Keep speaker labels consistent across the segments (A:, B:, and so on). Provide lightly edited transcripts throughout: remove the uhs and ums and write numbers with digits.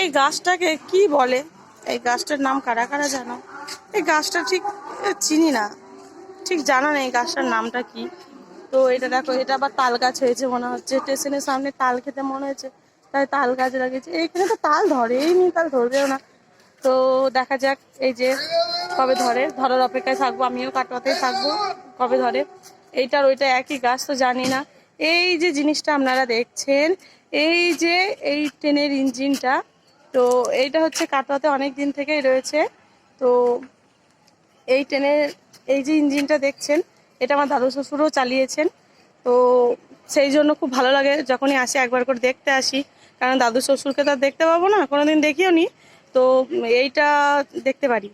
A: এই গাছটাকে কি বলে? এই গাছটার নাম কারা কারা জানো? এই গাছটা ঠিক চিনি না, ঠিক জানা নেই গাছটার নামটা কি। তো এটা দেখো, এটা আবার তাল গাছ হয়েছে মনে হচ্ছে, স্টেশনের সামনে তাল খেতে মনে হয়েছে, তাই তাল গাছ লাগিয়েছে। এইখানে তো তাল ধরেই নি, তাল ধরবেও না। তো দেখা যাক এই যে কবে ধরে, ধরার অপেক্ষায় থাকবো, আমিও কাটোয়াতেই থাকবো কবে ধরে। এইটার ওইটা একই গাছ তো জানি না। এই যে জিনিসটা আপনারা দেখছেন, এই যে এই ট্রেনের ইঞ্জিনটা, তো এইটা হচ্ছে কাটোয়াতে অনেক দিন থেকেই রয়েছে। তো এই ট্রেনের এই যে ইঞ্জিনটা দেখছেন, এটা আমার দাদু শ্বশুরও চালিয়েছেন। তো সেই জন্য খুব ভালো লাগে যখনই আসি, একবার করে দেখতে আসি, কারণ দাদু শ্বশুরকে তো আর দেখতে পাবো না, কোনোদিন দেখিও নি। তো এইটা দেখতে পারি,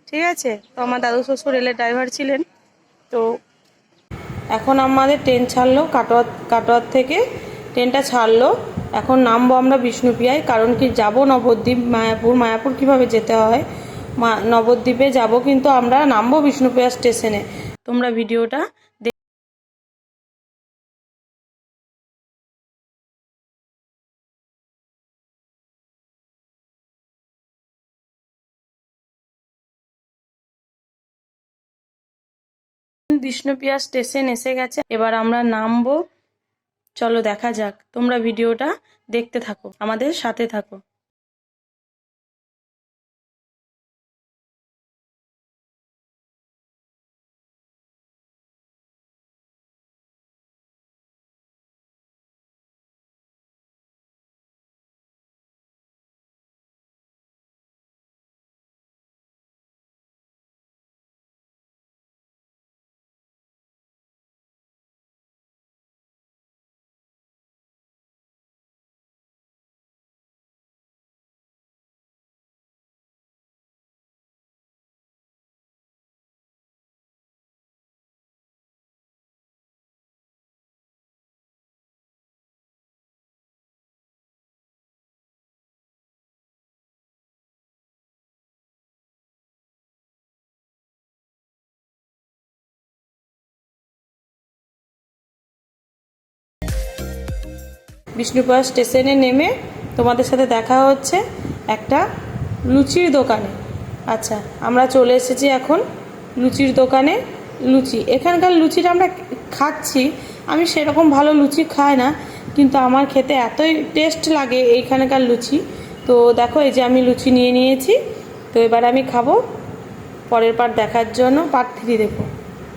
A: ঠিক আছে। তো আমার দাদু শ্বশুর রেলের ড্রাইভার ছিলেন। তো এখন আমাদের ট্রেন ছাড়লো, কাটোয়ার থেকে ট্রেনটা ছাড়লো। এখন নামবো আমরা বিষ্ণুপ্রিয়ায়, কারণ কি যাব নবদ্বীপ, মায়াপুর কিভাবে যেতে হয়, নবদ্বীপে যাব, কিন্তু আমরা নামবো বিষ্ণুপ্রিয়া স্টেশনে। তোমরা ভিডিওটা বিষ্ণুপ্রিয়া স্টেশন এসে গেছে, এবার আমরা নামবো। চলো দেখা যাক, তোমরা ভিডিওটা দেখতে থাকো, আমাদের সাথে থাকো। বিষ্ণুপ্রিয়া স্টেশনে নেমে তোমাদের সাথে দেখা হচ্ছে একটা লুচির দোকানে। আচ্ছা, আমরা চলে এসেছি এখন লুচির দোকানে। লুচি, এখানকার লুচিটা আমরা খাচ্ছি, আমি সেরকম ভালো লুচি খাই না, কিন্তু আমার খেতে এতই টেস্ট লাগে এইখানকার লুচি। তো দেখো, এই যে আমি লুচি নিয়ে নিয়েছি, তো এবার আমি খাবো। পরের পার্ট দেখার জন্য পার্ট 3 দেখো।